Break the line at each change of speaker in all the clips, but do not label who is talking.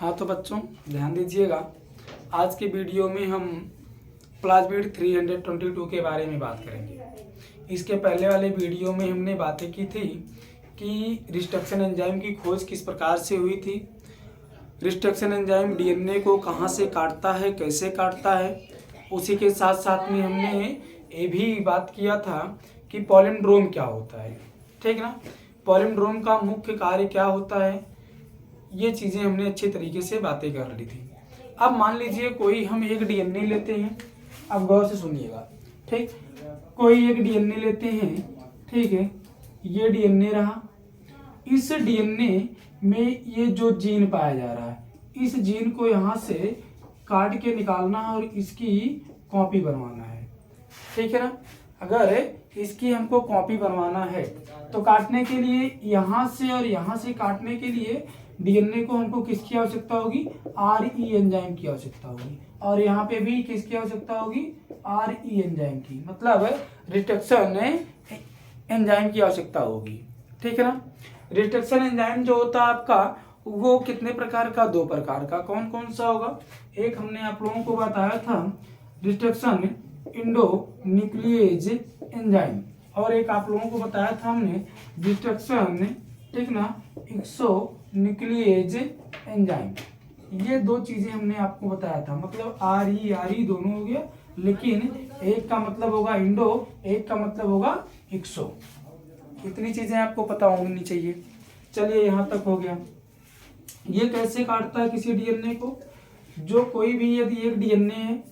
हाँ तो बच्चों ध्यान दीजिएगा, आज के वीडियो में हम प्लाज्मिड 322 के बारे में बात करेंगे। इसके पहले वाले वीडियो में हमने बातें की थी कि रिस्ट्रक्शन एंजाइम की खोज किस प्रकार से हुई थी, रिस्ट्रक्शन एंजाइम डीएनए को कहाँ से काटता है, कैसे काटता है। उसी के साथ साथ में हमने ये भी बात किया था कि पॉलिंड्रोम क्या होता है, ठीक ना। पॉलिंड्रोम का मुख्य कार्य क्या होता है, ये चीज़ें हमने अच्छे तरीके से बातें कर ली थी। अब मान लीजिए कोई हम एक डीएनए लेते हैं, अब गौर से सुनिएगा, ठीक। कोई एक डीएनए लेते हैं, ठीक है, ये डीएनए रहा। इस डीएनए में ये जो जीन पाया जा रहा है, इस जीन को यहाँ से काट के निकालना और इसकी कॉपी बनवाना है, ठीक है ना। अगर इसकी हमको कॉपी बनवाना है तो काटने के लिए यहाँ से और यहाँ से काटने के लिए डीएनए को हमको किसकी आवश्यकता होगी, आरई एंजाइम की आवश्यकता होगी। और यहाँ पे भी किसकी आवश्यकता होगी, आरई एंजाइम की, मतलब रिस्ट्रक्शन एंजाइम की आवश्यकता होगी, ठीक है ना। रिस्ट्रक्शन एंजाइम जो होता है आपका, वो कितने प्रकार का, दो प्रकार का। कौन कौन सा होगा, एक हमने आप लोगों को बताया था रिस्ट्रक्शन इंडोन्यूक्लिएज एंजाइम, और एक आप लोगों को बताया था हमने रिस्ट्रक्शन, ठीक ना, एक्सोन्यूक्लिएज एंजाइम। ये दो चीजें हमने आपको बताया था, मतलब आरई दोनों हो गया, लेकिन एक का मतलब होगा इंडो, एक का मतलब होगा एक्सो। इतनी चीजें आपको पता होनी चाहिए। चलिए यहाँ तक हो गया। ये कैसे काटता है किसी डीएनए को, जो कोई भी यदि एक डीएनए है,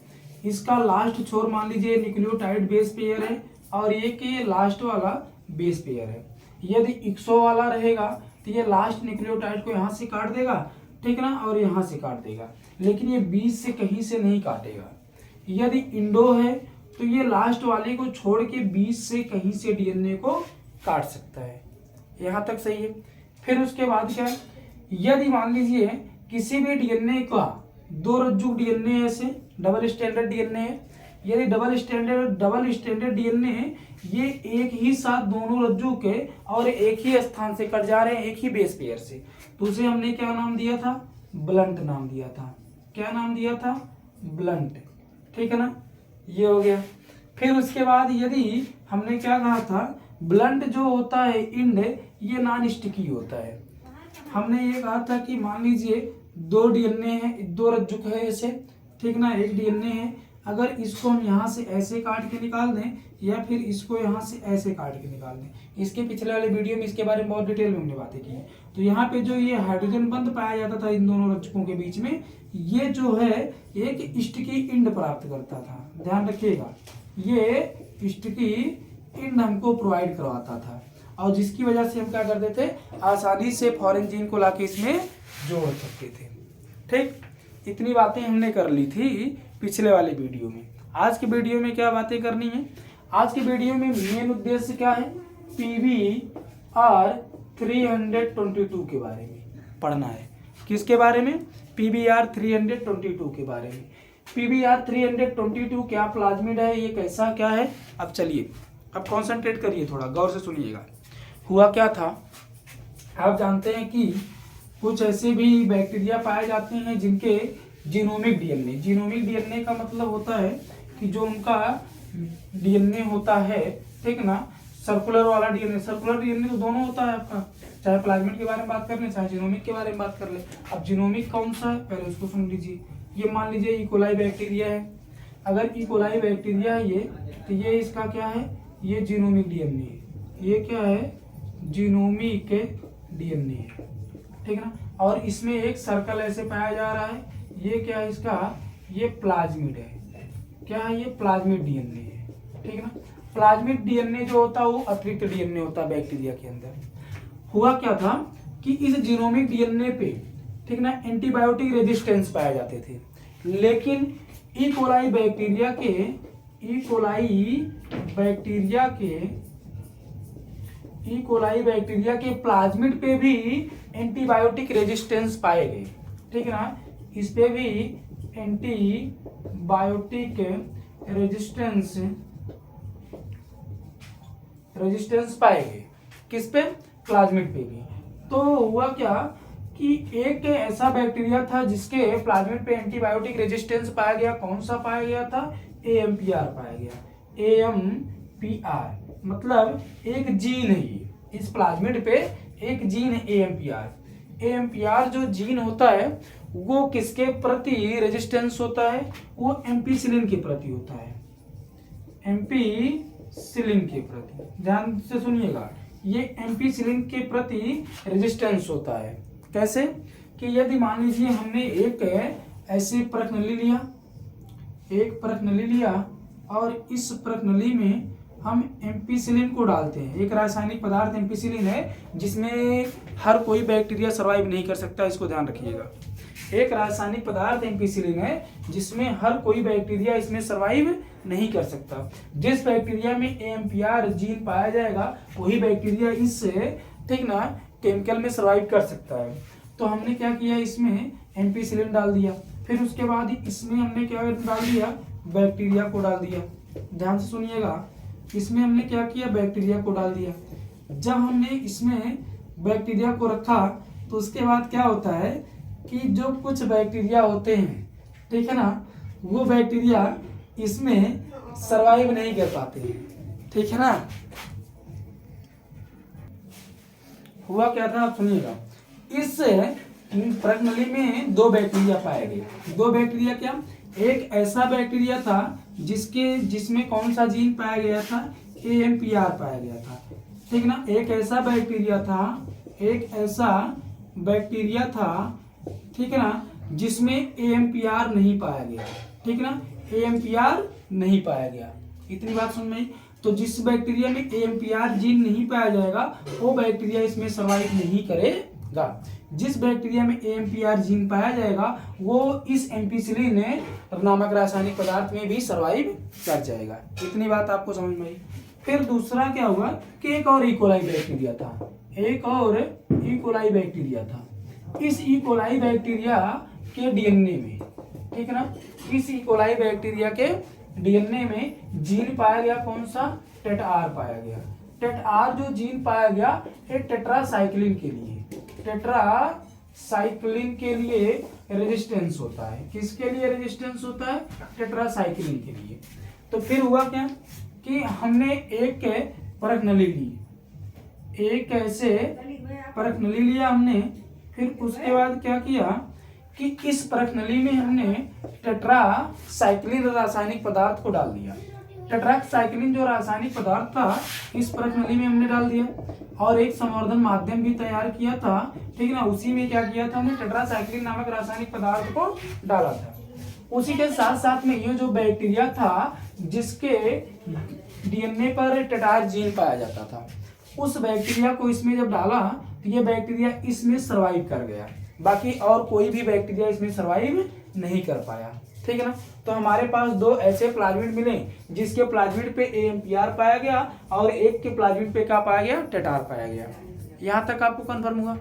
इसका लास्ट छोर मान लीजिए न्यूक्लियोटाइड बेस पेयर है और एक ये लास्ट वाला बेस पेयर है। यदि एक्सो वाला रहेगा तो ये लास्ट न्यूक्लियोटाइड को यहाँ से काट देगा, ठीक ना, और यहाँ से काट देगा, लेकिन ये बीच से कहीं से नहीं काटेगा। यदि इंडो है तो ये लास्ट वाले को छोड़ के बीच से कहीं से डीएनए को काट सकता है। यहाँ तक सही है। फिर उसके बाद क्या है, यदि मान लीजिए किसी भी डीएनए का दो रज्जु डीएनए ऐसे डबल स्टैंडर्ड डीएनए है, यदि डबल स्टैंडर्ड डीएनए ये एक ही साथ दोनों रज्जु के और एक ही स्थान से कट जा रहे हैं, एक ही बेस पेयर से, तो उसे हमने क्या नाम दिया था, ब्लंट नाम दिया था। क्या नाम दिया था, ब्लंट, ठीक है ना। ये हो गया। फिर उसके बाद यदि हमने क्या कहा था, ब्लंट जो होता है इंड, ये नॉन स्टिकी होता है। हमने ये कहा था कि मान लीजिए दो डीएनए है, दो रज्जुक है ऐसे, ठीक ना, एक डीएनए है, अगर इसको हम यहाँ से ऐसे काट के निकाल दें या फिर इसको यहाँ से ऐसे काट के निकाल दें, इसके पिछले वाले वीडियो में इसके बारे में बहुत डिटेल में हमने बातें की हैं। तो यहाँ पे जो ये हाइड्रोजन बंध पाया जाता था इन दोनों रज्जुकों के बीच में, ये जो है एक स्टिकी इंड प्राप्त करता था। ध्यान रखिएगा, ये स्टिकी इंड हमको प्रोवाइड करवाता था, और जिसकी वजह से हम क्या करते थे, आसानी से फॉरेन जीन को लाके इसमें जोड़ सकते थे, ठीक। इतनी बातें हमने कर ली थी पिछले वाले वीडियो में। आज के वीडियो में क्या बातें करनी है, आज के वीडियो में मेन उद्देश्य क्या है, PBR 322 के बारे में पढ़ना है। किसके बारे में, PBR 322 के बारे में। PBR 322 क्या प्लाज्मिड है, ये कैसा क्या है। अब चलिए, अब कॉन्सेंट्रेट करिए, थोड़ा गौर से सुनिएगा। हुआ क्या था, आप जानते हैं कि कुछ ऐसे भी बैक्टीरिया पाए जाते हैं जिनके जीनोमिक डीएनए का मतलब होता है कि जो उनका डीएनए होता है, ठीक ना, सर्कुलर वाला डीएनए, सर्कुलर डीएनए तो दोनों होता है आपका, चाहे प्लाज्मिड के बारे में बात कर ले, चाहे जीनोमिक के बारे में बात कर ले। अब जीनोमिक कौन सा है, पहले उसको सुन लीजिए। ये मान लीजिए इकोलाई बैक्टीरिया है, अगर इकोलाई बैक्टीरिया है ये, तो ये इसका क्या है, ये जीनोमिक डीएनए है। ये क्या है, जीनोमिक डीएनए है, ठीक है ना। और इसमें एक सर्कल ऐसे पाया जा रहा है, ये क्या है इसका, ये प्लाज्मिड है। क्या है, ये प्लाज्मिड डीएनए है, ठीक है ना। प्लाज्मिड डीएनए जो होता है वो अतिरिक्त डीएनए होता है बैक्टीरिया के अंदर। हुआ क्या था कि इस जीनोमिक डीएनए पे, ठीक ना, एंटीबायोटिक रेजिस्टेंस पाए जाते थे, लेकिन इकोलाई बैक्टीरिया के प्लाज्मिड पे भी एंटीबायोटिक रेजिस्टेंस पाए गए, ठीक है ना। इस पे भी एंटीबायोटिक रेजिस्टेंस पाए गए, किस पे, प्लाज्मिड पे भी। तो हुआ क्या कि एक ऐसा बैक्टीरिया था जिसके प्लाज्मिड पे एंटीबायोटिक रेजिस्टेंस पाया गया। कौन सा पाया गया था? AMPR पाया गया। AMPR मतलब एक जीन है ये, इस प्लाज्मिड पे एक जीन है AMPR। AMPR जो जीन होता है वो किसके प्रति रेजिस्टेंस होता है? वो एम्पीसिलिन के प्रति होता है, एम्पीसिलिन के प्रति। ध्यान से सुनिएगा, ये एम्पीसिलिन के प्रति रेजिस्टेंस होता है। कैसे? कि यदि मान लीजिए हमने एक ऐसे परखनली लिया, एक परखनली लिया और इस परखनली में हम एम्पीसिलिन को डालते हैं। एक रासायनिक पदार्थ एम्पीसिलिन है जिसमें हर कोई बैक्टीरिया सर्वाइव नहीं कर सकता, इसको ध्यान रखिएगा। एक रासायनिक पदार्थ एम्पीसिलिन है जिसमें हर कोई बैक्टीरिया इसमें सर्वाइव नहीं कर सकता। जिस बैक्टीरिया में AMPR जीन पाया जाएगा वही बैक्टीरिया इस ठीक ना केमिकल में सर्वाइव कर सकता है। तो हमने क्या किया, इसमें एम्पीसिलिन डाल दिया, फिर उसके बाद इसमें हमने क्या डाल दिया, बैक्टीरिया को डाल दिया। ध्यान से सुनिएगा, इसमें हमने क्या किया, बैक्टीरिया को डाल दिया। जब हमने इसमें बैक्टीरिया को रखा तो उसके बाद क्या होता है कि जो कुछ बैक्टीरिया होते हैं, ठीक है ना, वो बैक्टीरिया इसमें सरवाइव नहीं कर पाते हैं, ठीक है ना। हुआ क्या था आप सुनिएगा, इस प्रणाली में दो बैक्टीरिया पाए गए। दो बैक्टीरिया क्या, एक ऐसा बैक्टीरिया था जिसमें कौन सा जीन पाया गया था, AMPR पाया गया था, ठीक ना। एक ऐसा बैक्टीरिया था, एक ऐसा बैक्टीरिया था, ठीक है ना, जिसमें AMPR नहीं पाया गया, ठीक ना, AMPR नहीं पाया गया। इतनी बात समझ में। तो जिस बैक्टीरिया में AMPR जीन नहीं पाया जाएगा वो बैक्टीरिया इसमें सर्वाइव नहीं करेगा। जिस बैक्टीरिया में AMPR जीन पाया जाएगा वो इस एम्पीसिलिन नामक रासायनिक पदार्थ में भी सर्वाइव कर जाएगा। इतनी बात आपको समझ में आई। फिर दूसरा क्या हुआ कि एक और इकोलाई बैक्टीरिया था, एक और इकोलाई बैक्टीरिया था। इस इकोलाई बैक्टीरिया के डीएनए में, ठीक है ना, इस इकोलाई बैक्टीरिया के डीएनए में जीन पाया गया, कौन सा, टेटआर पाया गया। टेटआर जो जीन पाया गया ये टेट्रासाइक्लिन के लिए, टेट्रासाइक्लिन के लिए रेजिस्टेंस होता है। किसके लिए रेजिस्टेंस होता है, टेट्रासाइक्लिन के लिए। तो फिर हुआ क्या कि हमने एक परखनली ली, एक ऐसे परखनली लिया हमने, फिर उसके बाद क्या किया कि इस परखनली में हमने टेट्रासाइक्लिन रासायनिक पदार्थ को डाल दिया। टेट्रासाइक्लिन जो रासायनिक पदार्थ था इस परखनली में हमने डाल दिया और एक संवर्धन माध्यम भी तैयार किया था, ठीक है ना। उसी में क्या किया था हमने, टेट्रासाइक्लिन नामक रासायनिक पदार्थ को डाला था। उसी के साथ साथ में ये जो बैक्टीरिया था जिसके डीएनए पर टेटार जीन पाया जाता था, उस बैक्टीरिया को इसमें जब डाला तो ये बैक्टीरिया इसमें सर्वाइव कर गया, बाकी और कोई भी बैक्टीरिया इसमें सर्वाइव नहीं कर पाया, ठीक है ना। तो हमारे पास दो ऐसे प्लाज्मिड मिले जिसके प्लाज्मिड पे AMPR पाया गया और एक के प्लाज्मिड पे क्या पाया गया, टेटार पाया गया। यहाँ तक आपको कंफर्म हुआ।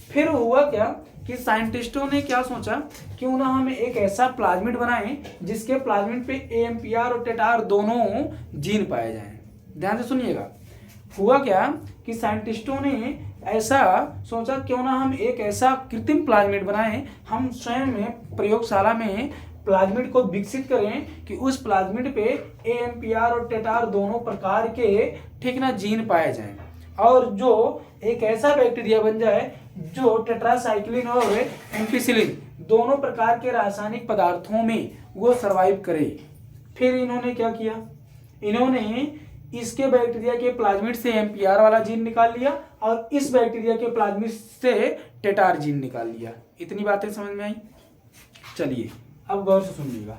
फिर हुआ क्या कि साइंटिस्टों ने क्या सोचा, क्यों ना हम एक ऐसा प्लाज्मिड बनाएं जिसके प्लाज्मिड पे AMPR और टेटार दोनों जीन पाए जाएं। ध्यान से सुनिएगा, हुआ क्या कि साइंटिस्टों ने ऐसा सोचा, क्यों ना हम एक ऐसा कृत्रिम प्लाज्मिड बनाएं, हम स्वयं में प्रयोगशाला में प्लाज्मिड को विकसित करें कि उस प्लाज्मिड पे AMPR और टेटार दोनों प्रकार के, ठीक ना, जीन पाए जाएं और जो एक ऐसा बैक्टीरिया बन जाए जो टेट्रासाइक्लिन और एम्पीसिलिन दोनों प्रकार के रासायनिक पदार्थों में वो सर्वाइव करे। फिर इन्होंने क्या किया, इन्होंने इसके बैक्टीरिया के प्लाज्मिड से AMPR वाला जीन निकाल लिया और इस बैक्टीरिया के प्लाज्मिड से टेटार जीन निकाल लिया। इतनी बातें समझ में आई। चलिए अब गौर से सुनिएगा,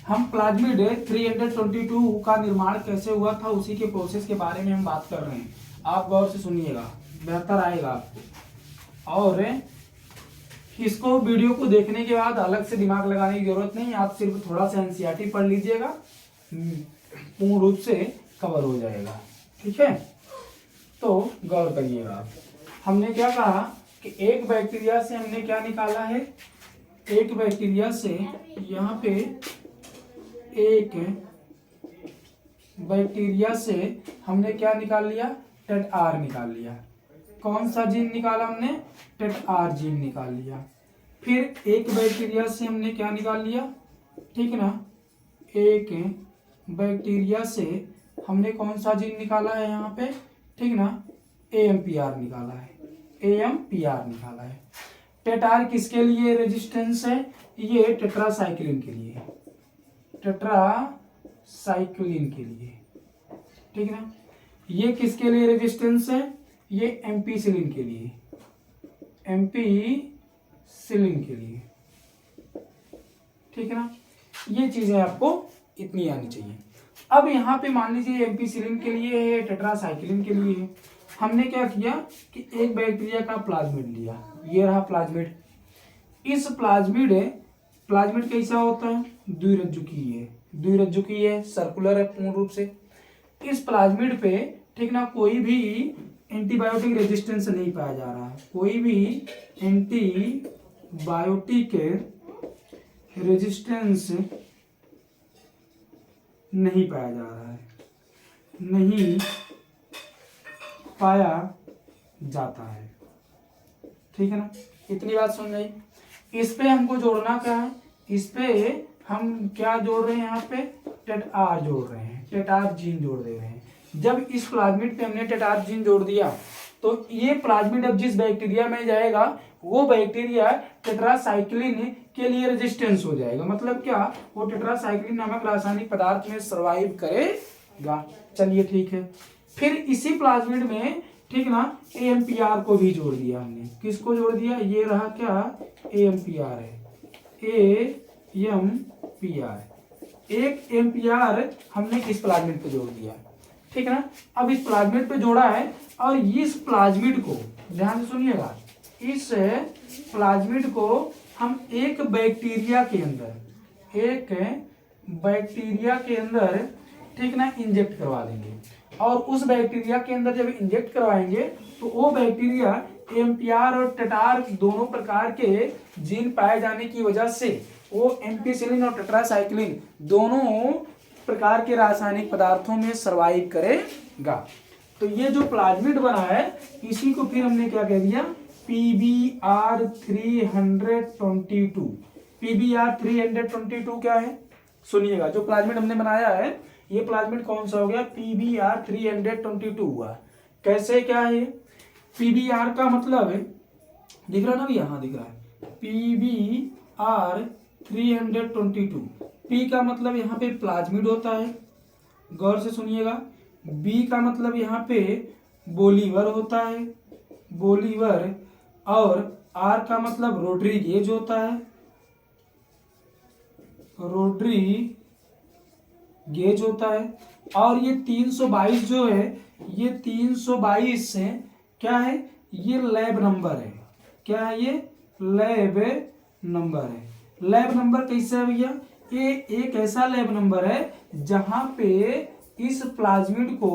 हम प्लाज्मिड 322 का निर्माण कैसे हुआ था उसी के प्रोसेस के बारे में हम बात कर रहे हैं। आप गौर से सुनिएगा, बेहतर आएगा आपको। और इसको वीडियो को देखने के बाद अलग से दिमाग लगाने की जरूरत नहीं, आप सिर्फ थोड़ा सा NCERT पढ़ लीजिएगा, पूर्ण रूप से कवर हो जाएगा, ठीक है। तो गौर करिएगा आप, हमने क्या कहा कि एक बैक्टीरिया से हमने क्या निकाला है, एक बैक्टीरिया से यहाँ पे एक बैक्टीरिया से हमने क्या निकाल लिया, टेटआर निकाल लिया, कौन सा जीन निकाला हमने, टेटआर जीन निकाल लिया। फिर एक बैक्टीरिया से हमने क्या निकाल लिया, ठीक है ना, एक बैक्टीरिया से हमने कौन सा जीन निकाला है यहाँ पे, ठीक ना, AMPR निकाला है, AMPR निकाला है। टेटआर किसके लिए रेजिस्टेंस है, ये टेट्रासाइक्लिन के लिए, टेट्रासाइक्लिन के लिए, ठीक ना। ये किसके लिए रेजिस्टेंस है, ये एम्पीसिलिन के लिए, एम्पीसिलिन के लिए, ठीक है ना। ये चीजें आपको इतनी आनी चाहिए। अब यहाँ पे मान लीजिए एम्पीसिलिन के लिए है, टेट्रासाइक्लिन के लिए है। हमने क्या किया कि एक बैक्टीरिया का प्लाज्मिड लिया, ये रहा प्लाज्मिड। इस प्लाज्मिड कैसा होता है, द्विरज्जुकी है, सर्कुलर है पूर्ण रूप से। इस प्लाज्मिड पे, ठीक ना, कोई भी एंटीबायोटिक रेजिस्टेंस नहीं पाया जा रहा है, कोई भी एंटीबायोटिक रेजिस्टेंस नहीं पाया जा रहा है, नहीं पाया जाता है, ठीक है ना। इतनी बात समझ आई। इस पे हमको जोड़ना क्या है, इस पे हम क्या जोड़ रहे हैं, यहाँ पे टेटआर जोड़ रहे हैं, टेटआर जीन जोड़ दे रहे हैं। जब इस प्लाज्मिड पे हमने टेटआर जीन जोड़ दिया तो ये प्लाज्मिड अब जिस बैक्टीरिया में जाएगा वो बैक्टीरिया टेट्रासाइक्लिन के लिए रेजिस्टेंस हो जाएगा। मतलब क्या, वो टेट्रासाइक्लिन नामक रासायनिक पदार्थ में सर्वाइव करेगा। चलिए ठीक है। फिर इसी प्लाज्मिड में, ठीक ना, AMPR को भी जोड़ दिया हमने। किसको जोड़ दिया, ये रहा क्या, AMPR है, AMPR। एक AMPR हमने इस प्लाज्मिड पे जोड़ दिया, ठीक है ना। अब इस प्लाज्मिड पे जोड़ा है और इस प्लाज्मिड को ध्यान से सुनिएगा, इस प्लाज्मिड को हम एक बैक्टीरिया के अंदर, ठीक ना, इंजेक्ट करवा देंगे। और उस बैक्टीरिया के अंदर जब इंजेक्ट करवाएंगे तो वो बैक्टीरिया AMPR और टेटआर दोनों प्रकार के जीन पाए जाने की वजह से वो एम्पीसिलिन और टेट्रासाइक्लिन दोनों प्रकार के रासायनिक पदार्थों में सर्वाइव करेगा। तो ये जो प्लाज्मिड बना है इसी को फिर हमने क्या कह दिया, PBr 322। PBr 322 क्या है, सुनिएगा। जो प्लाज्मिड हमने बनाया है ये प्लाज्मिड कौन सा हो गया, PBr 322 हुआ। कैसे, क्या है PBr का मतलब है, दिख रहा ना भी, यहाँ दिख रहा है PBr 322। P का मतलब यहाँ पे प्लाज्मिड होता है, गौर से सुनिएगा। B का मतलब यहाँ पे बोलीवर होता है, बोलीवर। और R का मतलब रोटरी गेज होता है, रोटरी गेज होता है। और ये 322 जो है, ये 322 से क्या है, ये लैब नंबर है। क्या है, ये लैब नंबर है। लैब नंबर कैसे है भैया, ये एक ऐसा लैब नंबर है जहां पे इस प्लाज्मिड को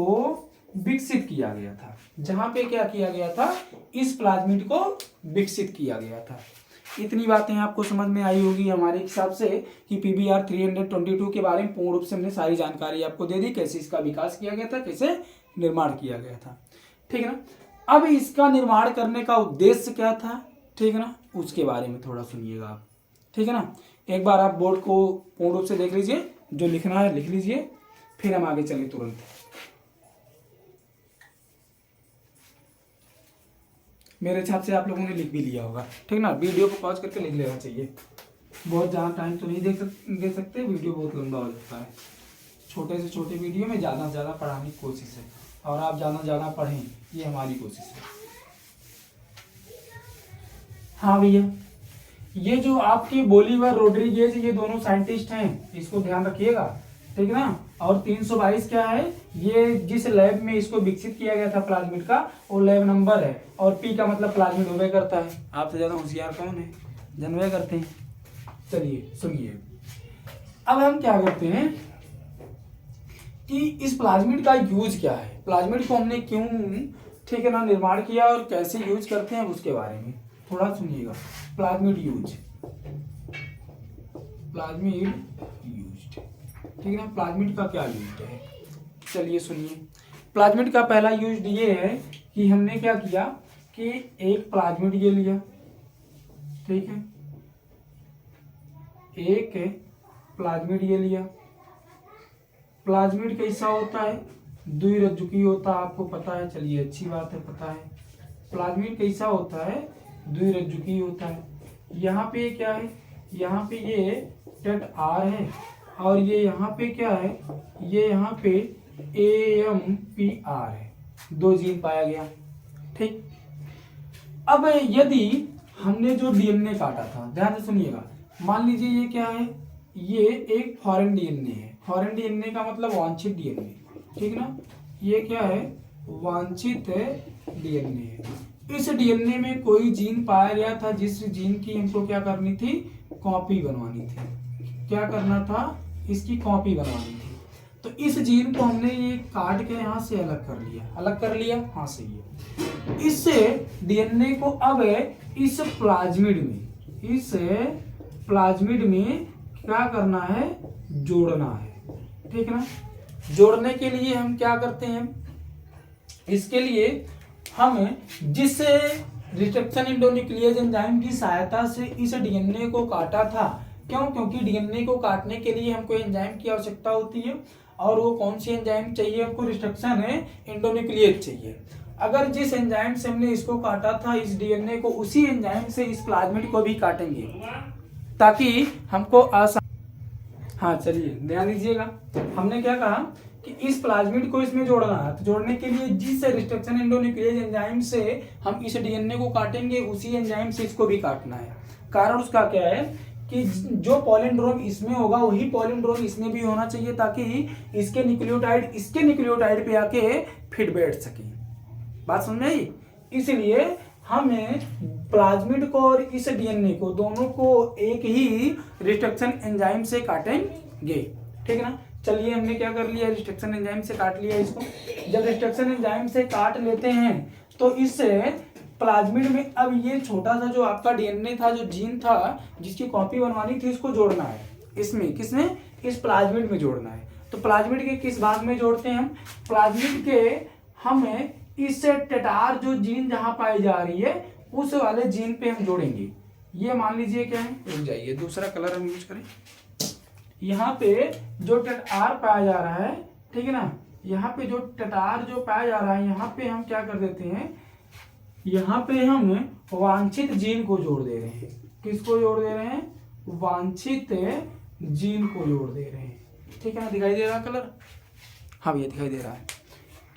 विकसित किया गया था, जहां पे क्या किया गया था, इस प्लाज्मिड को विकसित किया गया था। इतनी बातें आपको समझ में आई होगी हमारे हिसाब से कि PBr 322 के बारे में पूर्ण रूप से हमने सारी जानकारी आपको दे दी, कैसे इसका विकास किया गया था, कैसे निर्माण किया गया था, ठीक है ना। अब इसका निर्माण करने का उद्देश्य क्या था, ठीक है ना, उसके बारे में थोड़ा सुनिएगा आप, ठीक है ना। एक बार आप बोर्ड को पूर्ण रूप से देख लीजिए, जो लिखना है लिख लीजिए, फिर हम आगे चले तुरंत। मेरे हिसाब से आप लोगों ने लिख भी लिया होगा, ठीक ना। वीडियो को पॉज करके लिख लेना चाहिए, बहुत ज़्यादा टाइम तो नहीं दे सकते, वीडियो बहुत लंबा हो जाता है। छोटे से छोटे वीडियो में ज़्यादा से ज़्यादा पढ़ाने की कोशिश है, और आप ज़्यादा से ज़्यादा पढ़ें, ये हमारी कोशिश है। हाँ भैया, ये जो आपके बोलीवर रोड्रिगेज, ये दोनों साइंटिस्ट हैं, इसको ध्यान रखिएगा, ठीक है ना। और 322 क्या है, ये जिस लैब में इसको विकसित किया गया था प्लाज्मिड का, वो लैब नंबर है। और P का मतलब प्लाज्मिड होवे करता है। आपसे ज्यादा होशियार कौन है, जनवे करते हैं। चलिए सुनिए, अब हम क्या करते हैं कि इस प्लाज्मिड का यूज क्या है, प्लाज्मिड को हमने क्यों, ठीक है ना, निर्माण किया और कैसे यूज करते हैं उसके बारे में थोड़ा सुनिएगा। प्लाज्मिड यूज, ठीक है ना। प्लाज्मिड का क्या यूज है, चलिए सुनिए। प्लाज्मिड का पहला यूज ये है कि हमने क्या किया कि एक प्लाज्मिड ये लिया, ठीक है, एक प्लाज्मिड ये लिया। प्लाज्मिड कैसा होता है, द्विरज्जुकी होता है, आपको पता है, चलिए अच्छी बात है, पता है। प्लाज्मिड कैसा होता है, द्विरज्जुकी होता है। यहाँ पे क्या है, यहाँ पे ये टेट आर है और ये यहाँ पे क्या है, ये यहाँ पे AMPR है, 2 जीन पाया गया, ठीक। अब यदि हमने जो डीएनए काटा था, ध्यान से सुनिएगा, मान लीजिए ये क्या है, ये एक फॉरेन डीएनए है। फॉरेन डीएनए का मतलब वांछित डीएनए, ठीक ना। ये क्या है, वांछित डीएनए है। इस डीएनए में कोई जीन पाया गया था जिस जीन की हमको क्या करनी थी, कॉपी बनवानी थी। क्या करना था, इसकी कॉपी बनवानी थी। तो इस जीन को हमने ये काट के यहाँ से अलग कर लिया, अलग कर लिया, हाँ सही है। इससे डीएनए को अब इस प्लाज्मिड में क्या करना है, जोड़ना है, ठीक ना। जोड़ने के लिए हम क्या करते हैं, इसके लिए हम जिस रिस्ट्रक्शन एंडोन्यूक्लियेज एंजाइम की सहायता से इस डीएनए को काटा था, क्यों, क्योंकि डीएनए को काटने के लिए हमको एंजाइम की आवश्यकता होती है, और वो कौन सी एंजाइम चाहिए हमको, रिस्ट्रक्शन एंडोन्यूक्लियेज चाहिए। अगर जिस एंजाइम से हमने इसको काटा था इस डीएनए को, उसी एंजाइम से इस प्लाज्मिड को भी काटेंगे ताकि हमको आसान। हाँ चलिए ध्यान दीजिएगा, हमने क्या कहा कि इस प्लाज्मिड को इसमें जोड़ना है। तो जोड़ने के लिए जिस रिस्ट्रक्शन एंडोन्यूक्लियेज एंजाइम से हम इस डीएनए को काटेंगे, उसी एंजाइम से इसको भी काटना है। कारण उसका क्या है कि जो पॉलिंड्रोम इसमें होगा वही पॉलिंड्रोम इसमें भी होना चाहिए, ताकि इसके न्यूक्लियोटाइड पे आके फिट बैठ सके। बात समझ में आई। इसलिए हमें प्लाज्मिड को और इस डीएनए को, दोनों को एक ही रिस्ट्रक्शन एंजाइम से काटेंगे, ठीक है ना। चलिए हमने क्या कर लिया, रिस्ट्रक्शन एंजाइम से काट लिया इसको। जब रिस्ट्रक्शन एंजाइम से काट लेते हैं तो इससे प्लाज्मिड में अब ये छोटा सा जो आपका डीएनए था, जो जीन था जिसकी कॉपी बनवानी थी, इसको जोड़ना है। इसमें किसमें, इस प्लाज्मिड में जोड़ना है। तो प्लाज्मिड के किस भाग में जोड़ते हैं हम, प्लाज्मिड के हमें इस टेटार जो जीन जहां पाई जा रही है उस वाले जीन पे हम जोड़ेंगे। ये मान लीजिए क्या है, रुक जाइए, दूसरा कलर हम यूज करें। यहाँ पे जो टेटार पाया जा रहा है, ठीक है ना, यहाँ पे जो टेटार जो पाया जा रहा है, यहाँ पे हम क्या कर देते हैं, यहाँ पे हम वांछित जीन को जोड़ दे रहे हैं। किसको जोड़ दे रहे हैं, वांछित जीन को जोड़ दे रहे हैं, ठीक है ना। दिखाई दे रहा है कलर, हाँ भैया दिखाई दे रहा है।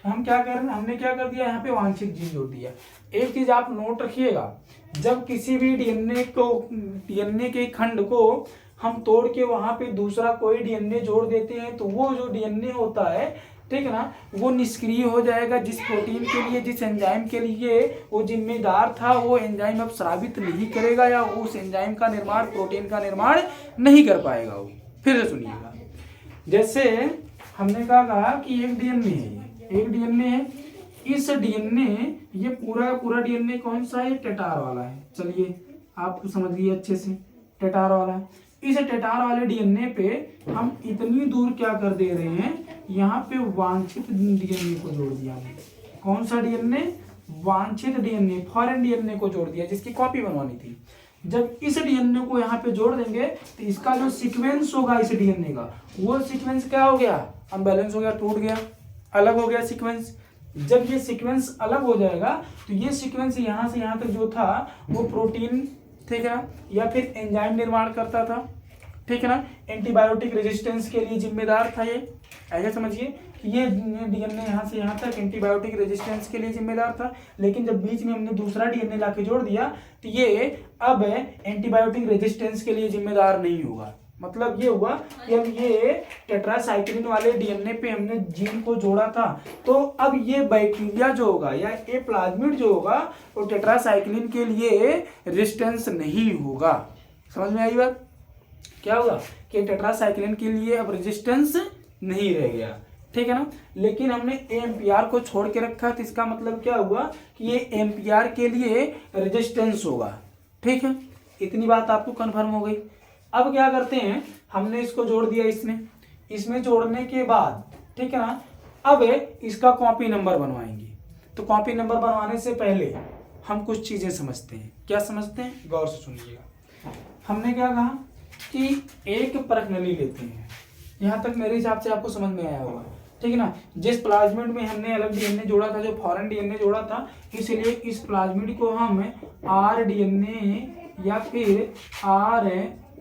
हम क्या कर रहे हैं, हमने क्या कर दिया, यहाँ पे वांछित जीन जोड़ दिया। एक चीज आप नोट रखिएगा, जब किसी भी डीएनए के खंड को हम तोड़ के वहां पे दूसरा कोई डीएनए जोड़ देते हैं, तो वो जो डीएनए होता है, ठीक है ना, वो निष्क्रिय हो जाएगा। जिस प्रोटीन के लिए, जिस एंजाइम के लिए वो जिम्मेदार था, वो एंजाइम अब स्रावित नहीं करेगा, या उस एंजाइम का निर्माण, प्रोटीन का निर्माण नहीं कर पाएगा वो। फिर से सुनिएगा, जैसे हमने कहा कि एक डीएनए है, एक डीएनए है, इस डीएनए, ये पूरा डीएनए कौन सा है, टेटार वाला है। चलिए आप समझिए अच्छे से, टेटार वाला है। इस टेटार वाले डीएनए पे हम इतनी दूर क्या कर दे रहे हैं, यहाँ पे वांछित डीएनए को जोड़ दिया है। कौन सा डीएनए, वांछित डीएनए, फॉरेन डीएनए को जोड़ दिया जिसकी कॉपी बनवानी थी। जब इस डीएनए को यहाँ पे जोड़ देंगे तो इसका जो सीक्वेंस होगा इस डीएनए का, वो सीक्वेंस क्या हो गया, अनबैलेंस हो गया, टूट गया, अलग हो गया सीक्वेंस। जब ये सीक्वेंस अलग हो जाएगा तो ये सीक्वेंस यहाँ से यहाँ तक जो था वो प्रोटीन, ठीक है ना, या फिर एंजाइम निर्माण करता था, ठीक है ना, एंटीबायोटिक रेजिस्टेंस के लिए जिम्मेदार था। ये ऐसे समझिए कि ये डीएनए यहाँ से यहाँ तक एंटीबायोटिक रेजिस्टेंस के लिए जिम्मेदार था, लेकिन जब बीच में हमने दूसरा डीएनए लाके जोड़ दिया तो ये अब एंटीबायोटिक रेजिस्टेंस के लिए जिम्मेदार नहीं होगा। मतलब ये हुआ कि अब ये टेट्रासाइक्लिन वाले डीएनए पे हमने जीन को जोड़ा था, तो अब ये बैक्टीरिया जो होगा या ये प्लाज्मिड जो होगा वो टेट्रासाइक्लिन के लिए रेजिस्टेंस नहीं होगा। समझ में आई बात, क्या होगा कि टेट्रासाइक्लिन के लिए अब रेजिस्टेंस नहीं रह गया, ठीक है ना। लेकिन हमने एएमपीआर को छोड़ के रखा, तो इसका मतलब क्या हुआ कि ये एएमपीआर के लिए रेजिस्टेंस होगा, ठीक है। इतनी बात आपको कंफर्म हो गई। अब क्या करते हैं, हमने इसको जोड़ दिया, इसमें जोड़ने के बाद, ठीक है ना, अब इसका कॉपी नंबर बनवाएंगे। तो कॉपी नंबर बनवाने से पहले हम कुछ चीजें समझते हैं। क्या समझते हैं, गौर से सुनिएगा। हमने क्या कहा कि एक परख नली लेते हैं, यहाँ तक मेरे हिसाब से आपको समझ में आया होगा, ठीक है ना। जिस प्लाज्मिड में हमने अलग डीएनए जोड़ा था, जो फॉरेन डीएनए जोड़ा था, इसलिए इस प्लाज्मिड को हम आर डीएनए या फिर आर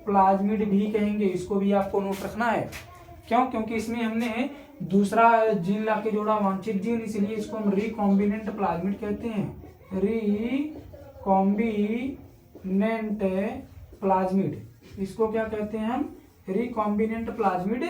प्लाज्मिड भी कहेंगे। इसको भी आपको नोट रखना है। क्यों? क्योंकि इसमें हमने दूसरा जीन लाके जोड़ा, वांछित जीन, इसलिए इसको हम रिकॉम्बिनेंट प्लाज्मिड कहते हैं। रिकॉम्बिनेंट प्लाज्मिड, इसको क्या कहते हैं हम, रिकॉम्बिनेंट प्लाज्मिड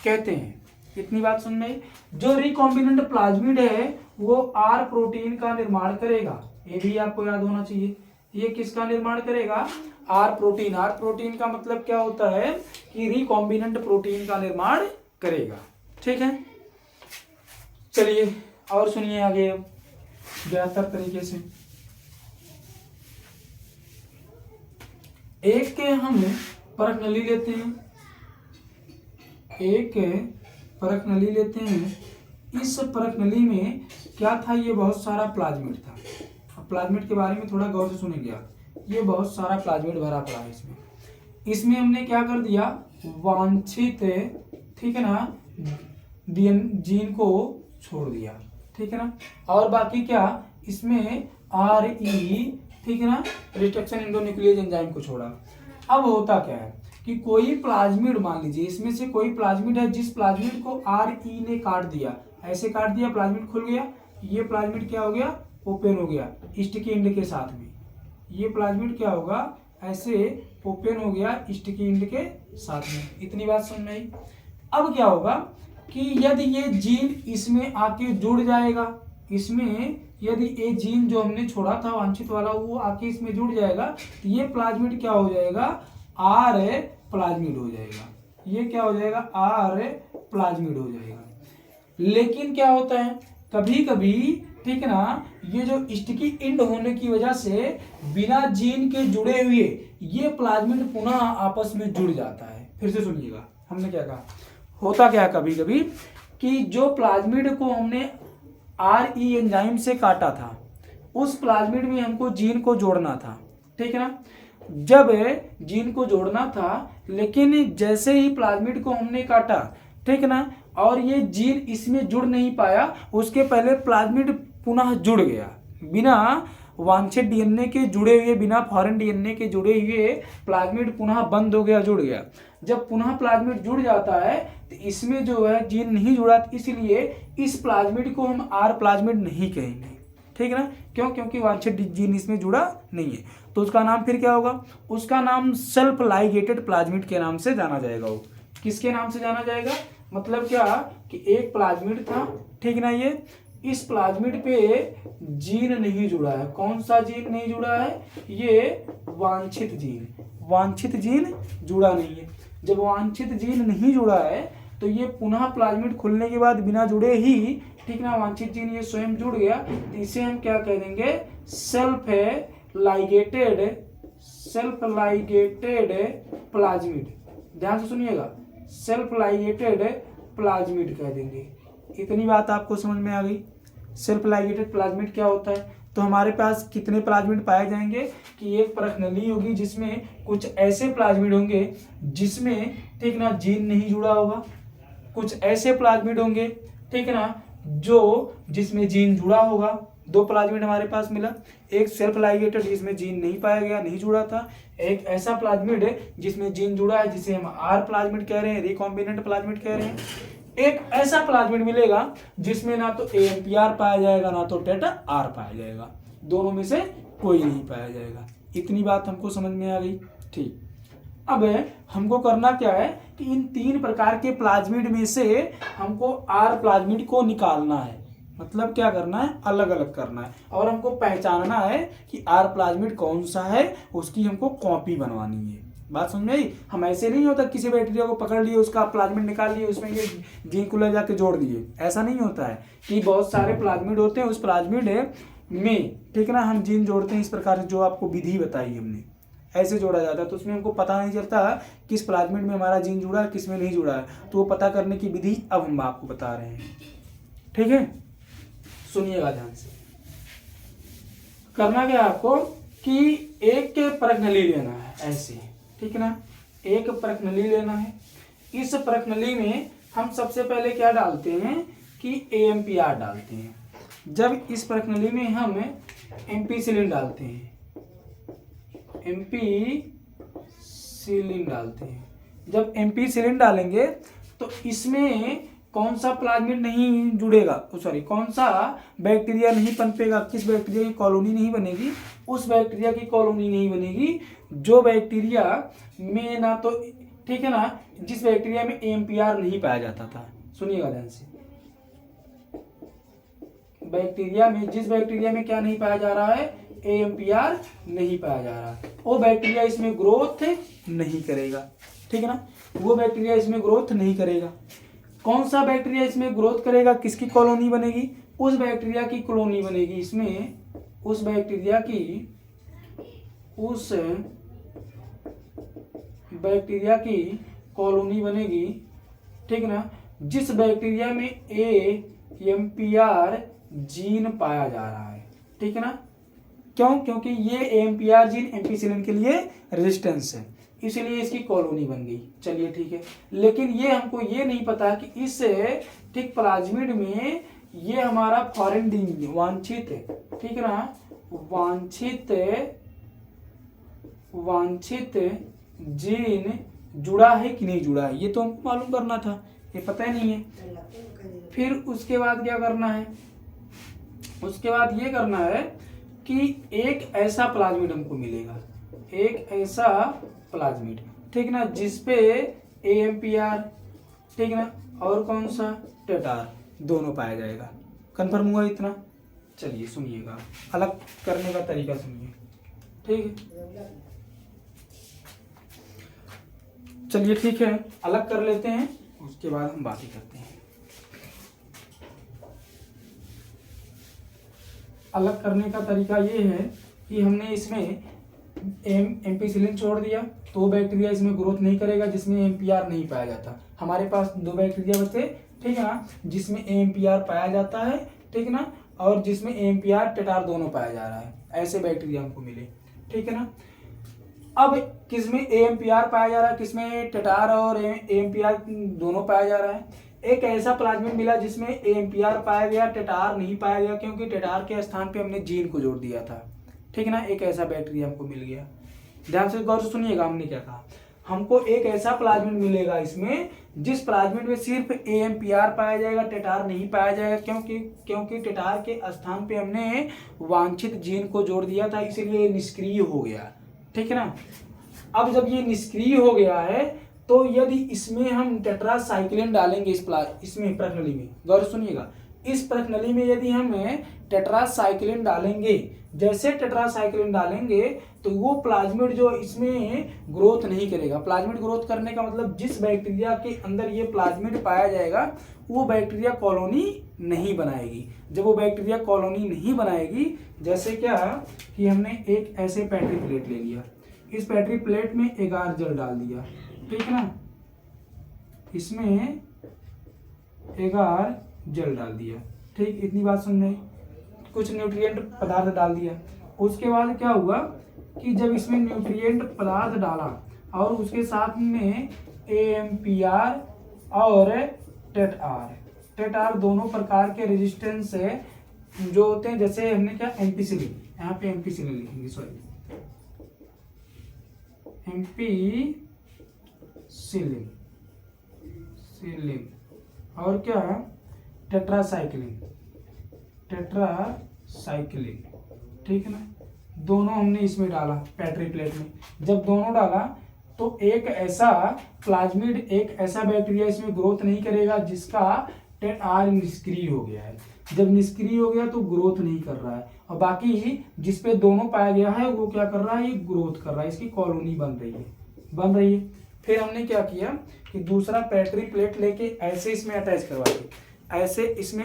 कहते हैं। इतनी बात समझ में आई। जो रिकॉम्बिनेंट प्लाज्मिड है वो आर प्रोटीन का निर्माण करेगा, ये भी आपको याद होना चाहिए। ये किसका निर्माण करेगा, आर प्रोटीन। आर प्रोटीन का मतलब क्या होता है कि रिकॉम्बिनेंट प्रोटीन का निर्माण करेगा, ठीक है। चलिए और सुनिए आगे अब बेहतर तरीके से। एक हम परख नली लेते हैं, एक परख नली लेते हैं। इस परख नली में क्या था, ये बहुत सारा प्लाज्मिड था। अब प्लाज्मिड के बारे में थोड़ा गौर से सुनेंगे आप। ये बहुत सारा प्लाज्मिड भरा पड़ा है इसमें हमने क्या कर दिया, वांछित, ठीक है ना, जीन को छोड़ दिया, ठीक है ना। और बाकी क्या, इसमें आर ई, ठीक है ना, रिस्ट्रक्शन एंडोन्यूक्लियेज एंजाइम को छोड़ा। अब होता क्या है कि कोई प्लाज्मिड, मान लीजिए इसमें से कोई प्लाज्मिड है, जिस प्लाज्मिड को आर ई ने काट दिया, ऐसे काट दिया, प्लाज्मिड खुल गया, ये प्लाज्मिड क्या हो गया, ओपन हो गया स्टिकी एंड के साथ में। ये प्लाज्मिड क्या होगा, ऐसे ओपन हो गया स्टिकी एंड के साथ में। इतनी बात समझ में आई। अब क्या होगा कि यदि ये जीन इसमें आके जुड़ जाएगा, इसमें यदि ये जीन जो हमने छोड़ा था वांछित वाला, वो आके इसमें जुड़ जाएगा, तो ये प्लाज्मिड क्या हो जाएगा, आर प्लाज्मिड हो जाएगा। ये क्या हो जाएगा, आर प्लाज्मिड हो जाएगा। लेकिन क्या होता है, कभी कभी, ठीक है ना, ये जो स्टिकी एंड होने की वजह से बिना जीन के जुड़े हुए ये प्लाज्मिड पुनः आपस में जुड़ जाता है। फिर से सुनिएगा, हमने क्या कहा, होता क्या कभी कभी कि जो प्लाज्मिड को हमने आर ई एंजाइम से काटा था, उस प्लाज्मिड में हमको जीन को जोड़ना था, ठीक है ना। जब जीन को जोड़ना था, लेकिन जैसे ही प्लाज्मिड को हमने काटा, ठीक है ना, और ये जीन इसमें जुड़ नहीं पाया, उसके पहले प्लाज्मिड पुनः जुड़ गया। बिना वांछित डीएनए के जुड़े हुए, बिना फॉरेन डीएनए के जुड़े हुए प्लाज्मिड पुनः बंद हो गया, जुड़ गया। जब पुनः प्लाज्मिड जुड़ जाता है तो इसमें जो है जीन नहीं जुड़ा, इसलिए इस प्लाज्मिड को हम आर प्लाज्मिड नहीं कहेंगे, ठीक है ना। क्यों? क्योंकि वांछित जीन इसमें जुड़ा नहीं है। तो उसका नाम फिर क्या होगा, उसका नाम सेल्फ लाइगेटेड प्लाज्मिड के नाम से जाना जाएगा। वो किसके नाम से जाना जाएगा, मतलब क्या कि एक प्लाज्मिड था, ठीक ना, ये इस प्लाज्मिड पे जीन नहीं जुड़ा है। कौन सा जीन नहीं जुड़ा है, ये वांछित जीन। वांछित जीन जुड़ा नहीं है। जब वांछित जीन नहीं जुड़ा है तो ये पुनः प्लाज्मिड खुलने के बाद बिना जुड़े ही, ठीक ना, वांछित जीन ये स्वयं जुड़ गया, तो इसे हम क्या कह देंगे, सेल्फ लाइगेटेड प्लाज्मिड। ध्यान से सुनिएगा, सेल्फ लाइगेटेड प्लाज्मिड कह देंगे। इतनी बात आपको समझ में आ गई। सेल्फ लाइगेटेड प्लाज्मिड क्या होता है, तो हमारे पास कितने प्लाज्मिड पाए जाएंगे कि एक परख नली होगी जिसमें कुछ ऐसे प्लाज्मिड होंगे जिसमें, ठीक ना, जीन नहीं जुड़ा होगा। कुछ ऐसे प्लाज्मिड होंगे, ठीक है ना, जो जिसमें जीन जुड़ा होगा। दो प्लाज्मिड हमारे पास मिला, एक सेल्फ लाइगेटेड जिसमें जीन नहीं पाया गया, नहीं जुड़ा था, एक ऐसा प्लाज्मिड है जिसमें जीन जुड़ा है, जिसे हम आर प्लाज्मिड कह रहे हैं, रिकॉम्बिनेंट प्लाज्मिड कह रहे हैं। एक ऐसा प्लाज्मिड मिलेगा जिसमें ना तो AMPR पाया जाएगा, ना तो टेटा आर पाया जाएगा, दोनों में से कोई नहीं पाया जाएगा। इतनी बात हमको समझ में आ गई, ठीक। अब हमको करना क्या है कि इन तीन प्रकार के प्लाज्मिड में से हमको आर प्लाज्मिड को निकालना है। मतलब क्या करना है, अलग अलग करना है, और हमको पहचानना है कि आर प्लाज्मिड कौन सा है, उसकी हमको कॉपी बनवानी है। बात समझ में आई। हम ऐसे नहीं होता किसी बैक्टीरिया को पकड़ लिए, उसका प्लाज्मिड निकाल लिए, उसमें ये जीन को ले जाके जोड़ दिए, ऐसा नहीं होता है। कि बहुत सारे प्लाज्मिड होते हैं, उस प्लाज्मिड में, ठीक है ना, हम जीन जोड़ते हैं इस प्रकार से, जो आपको विधि बताई हमने, ऐसे जोड़ा जाता है। तो उसमें हमको पता नहीं चलता किस प्लाज्मिड में हमारा जीन जुड़ा है, किस में नहीं जुड़ा है, तो वो पता करने की विधि अब हम आपको बता रहे हैं, ठीक है। सुनिएगा ध्यान से। करना क्या है आपको कि एक प्रश्नली लेना है ऐसे, ठीक है ना, एक प्रश्नली लेना है। इस प्रश्नली में हम सबसे पहले क्या डालते हैं कि एएमपीआर डालते हैं। जब इस प्रश्नली में हम एम्पीसिलिन डालते हैं, एम्पीसिलिन डालते हैं, जब एम्पीसिलिन डालेंगे तो इसमें कौन सा प्लाज्मिड नहीं जुड़ेगा, सॉरी कौन सा बैक्टीरिया नहीं पनपेगा, किस बैक्टीरिया की कॉलोनी नहीं बनेगी, उस बैक्टीरिया की कॉलोनी नहीं बनेगी जो बैक्टीरिया में ना तो, ठीक है ना, जिस बैक्टीरिया में एएमपीआर नहीं पाया जाता था। सुनिएगा ध्यान से, बैक्टीरिया में, जिस बैक्टीरिया में क्या नहीं पाया जा रहा है, एएमपीआर नहीं पाया जा रहा, वो बैक्टीरिया इसमें ग्रोथ नहीं करेगा, ठीक है ना, वो बैक्टीरिया इसमें ग्रोथ नहीं करेगा। कौन सा बैक्टीरिया इसमें ग्रोथ करेगा, किसकी कॉलोनी बनेगी, उस बैक्टीरिया की कॉलोनी बनेगी इसमें, उस बैक्टीरिया की कॉलोनी बनेगी, ठीक है ना, जिस बैक्टीरिया में एएमपीआर जीन पाया जा रहा है, ठीक है ना। क्यों? क्योंकि ये एएमपीआर जीन एम्पीसिलिन के लिए रेजिस्टेंस है, इसलिए इसकी कॉलोनी बन गई। चलिए ठीक है, लेकिन ये हमको ये नहीं पता कि इस ठीक प्लाज्मिड में ये हमारा फॉरेन जीन वांछित, ठीक है ना, वांछित जीन जुड़ा है कि नहीं जुड़ा है, ये तो हमको मालूम करना था, ये पता ही नहीं है। फिर उसके बाद क्या करना है, उसके बाद ये करना है कि एक ऐसा प्लाज्मिड हमको मिलेगा, एक ऐसा प्लाज्मिड, ठीक ना, जिसपे एएमपीआर, ठीक ना, और कौन सा टेटार दोनों पाया जाएगा। कंफर्म हुआ इतना? चलिए सुनिएगा, अलग करने का तरीका सुनिए, ठीक है। चलिए ठीक है, अलग कर लेते हैं, उसके बाद हम बात ही करते हैं। अलग करने का तरीका ये है कि हमने इसमें एम्पीसिलिन छोड़ दिया तो बैक्टीरिया इसमें ग्रोथ नहीं करेगा जिसमें एएमपीआर नहीं पाया जाता। हमारे पास दो बैक्टीरिया बचे, ठीक है ना, जिसमें एएमपीआर पाया जाता है, ठीक है ना, और जिसमें एएमपीआर टेटार दोनों पाया जा रहा है, ऐसे बैक्टीरिया हमको मिले, ठीक है ना। अब किसमें एएमपीआर पाया जा रहा है, किसमें टेटार और एएमपीआर दोनों पाया जा रहा है। एक ऐसा प्लाज्मिड मिला जिसमें एएमपीआर पाया गया, टेटार नहीं पाया गया, क्योंकि टेटार के स्थान पे हमने जीन को जोड़ दिया था, ठीक है ना। एक ऐसा बैक्टीरिया हमको मिल गया। ध्यान से गौर से सुनिएगा, हमने क्या कहा, हमको एक ऐसा प्लाज्मिड मिलेगा इसमें जिस प्लाज्मिड में सिर्फ एएमपीआर पाया जाएगा, टेटार नहीं पाया जाएगा, क्योंकि टेटार के स्थान पे हमने वांछित जीन को जोड़ दिया था, इसीलिए निष्क्रिय हो गया, ठीक है ना। अब जब ये निष्क्रिय हो गया है तो यदि इसमें हम टेट्रासाइक्लिन डालेंगे, इसमें प्रश्नली में, गौर सुनिएगा, इस प्रश्नली में यदि हम टेट्रासाइक्लिन डालेंगे, जैसे टेट्रासाइक्लिन डालेंगे तो वो प्लाज्मिड जो इसमें ग्रोथ नहीं करेगा। प्लाज्मिड ग्रोथ करने का मतलब जिस बैक्टीरिया के अंदर ये प्लाज्मिड पाया जाएगा वो बैक्टीरिया कॉलोनी नहीं बनाएगी। जब वो बैक्टीरिया कॉलोनी नहीं बनाएगी, जैसे क्या कि हमने एक ऐसे पैट्री प्लेट ले लिया, इस पैट्री प्लेट में एगार जल डाल दिया, ठीक है ना, इसमें एगार जल डाल दिया, ठीक, इतनी बात सुन रहे, कुछ न्यूट्रिएंट पदार्थ डाल दिया। उसके बाद क्या हुआ कि जब इसमें न्यूट्रिएंट पदार्थ डाला और उसके साथ में एएमपीआर और टेटार दोनों प्रकार के रेजिस्टेंस जो होते हैं, जैसे हमने क्या एम्पीसिलिन, यहाँ पे एम्पीसिलिन लिखेंगे, सॉरी एम्पीसिलिन और क्या टेट्रासाइक्लिन, ठीक है ना, दोनों हमने इसमें डाला पैट्री प्लेट में। जब दोनों डाला तो एक ऐसा प्लाज्मिड, एक ऐसा बैक्टीरिया इसमें ग्रोथ नहीं करेगा जिसका टेटार निष्क्रिय हो गया है। जब निष्क्रिय हो गया तो ग्रोथ नहीं कर रहा है, और बाकी जिसपे दोनों पाया गया है वो क्या कर रहा है, ये ग्रोथ कर रहा है, इसकी कॉलोनी बन रही है। फिर हमने क्या किया कि दूसरा पैट्री प्लेट लेके ऐसे इसमें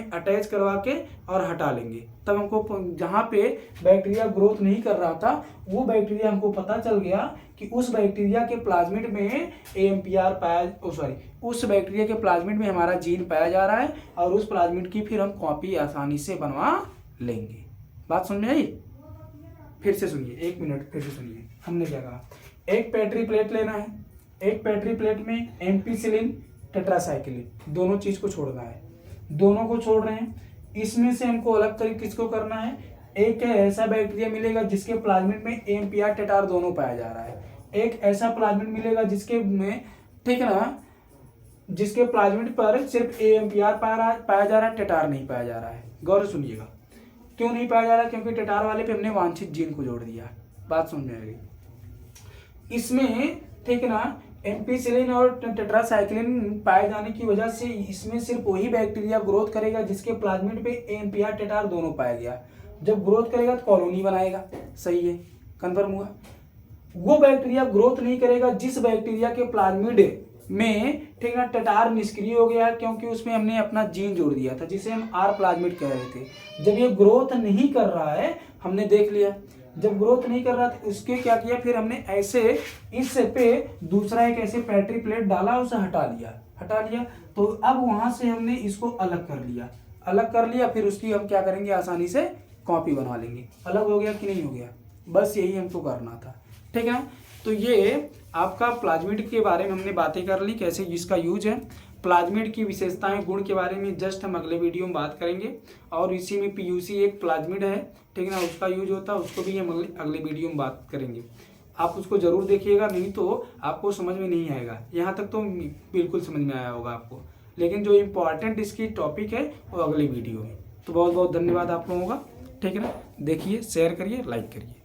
अटैच करवा के और हटा लेंगे। तब हमको जहाँ पे बैक्टीरिया ग्रोथ नहीं कर रहा था वो बैक्टीरिया हमको पता चल गया कि उस बैक्टीरिया के प्लाज्मिड में एएमपीआर उस बैक्टीरिया के प्लाज्मिड में हमारा जीन पाया जा रहा है, और उस प्लाज्मिड की फिर हम कॉपी आसानी से बनवा लेंगे। बात समझ में आई? फिर से सुनिए, 1 मिनट फिर से सुनिए। हमने क्या कहा, एक बैटरी प्लेट लेना है, एक बैटरी प्लेट में एम्पिसिलिन टेट्रासाइक्लिन दोनों चीज को छोड़ना है, दोनों को छोड़ रहे हैं। इसमें से हमको अलग करके किसको करना है, एक ऐसा बैक्टीरिया मिलेगा जिसके प्लाज्मिड में एम्पिआर टेटार दोनों पाया जा रहा है, एक ऐसा प्लाज्मिड मिलेगा जिसके में, ठीक है ना, जिसके प्लाज्मिड पर सिर्फ एम्पिआर पाया जा रहा है, टेटार नहीं पाया जा रहा है। गौर से सुनिएगा, क्यों नहीं पाया जा रहा है, क्योंकि टेटार वाले पे हमने वांछित जीन को जोड़ दिया। बात समझ में आ गई। इसमें, ठीक है ना, एम्पिसिलिन और टेट्रासाइक्लिन पाए जाने की वजह से इसमें सिर्फ वही बैक्टीरिया ग्रोथ करेगा जिसके प्लाज्मिड पे एम्पिआर टेटार दोनों पाया गया। जब ग्रोथ करेगा तो कॉलोनी बनाएगा, सही है, कंफर्म हुआ। वो बैक्टीरिया ग्रोथ नहीं करेगा जिस बैक्टीरिया के प्लाज्मिड में, ठीक है, टेटार निष्क्रिय हो गया, क्योंकि उसमें हमने अपना जीन जोड़ दिया था जिसे हम आर प्लाज्मिड कह रहे थे। जब ये ग्रोथ नहीं कर रहा है, हमने देख लिया, जब ग्रोथ नहीं कर रहा था उसके क्या किया, फिर हमने ऐसे इस पे दूसरा एक ऐसे बैटरी प्लेट डाला, उसे हटा लिया। तो अब वहां से हमने इसको अलग कर लिया, फिर उसकी हम क्या करेंगे, आसानी से कॉपी बनवा लेंगे। अलग हो गया कि नहीं हो गया, बस यही हमको करना था, ठीक है। तो ये आपका प्लाज्मिड के बारे में हमने बातें कर ली, कैसे इसका यूज है। प्लाज्मिड की विशेषताएं, गुण के बारे में जस्ट हम अगले वीडियो में बात करेंगे। और इसी में पीयूसी एक प्लाज्मिड है, ठीक है ना, उसका यूज होता है, उसको भी हम अगले वीडियो में बात करेंगे। आप उसको जरूर देखिएगा, नहीं तो आपको समझ में नहीं आएगा। यहाँ तक तो बिल्कुल समझ में आया होगा आपको, लेकिन जो इम्पोर्टेंट इसकी टॉपिक है वो अगले वीडियो में। तो बहुत बहुत धन्यवाद आप लोगों का, ठीक है ना। देखिए, शेयर करिए, लाइक करिए।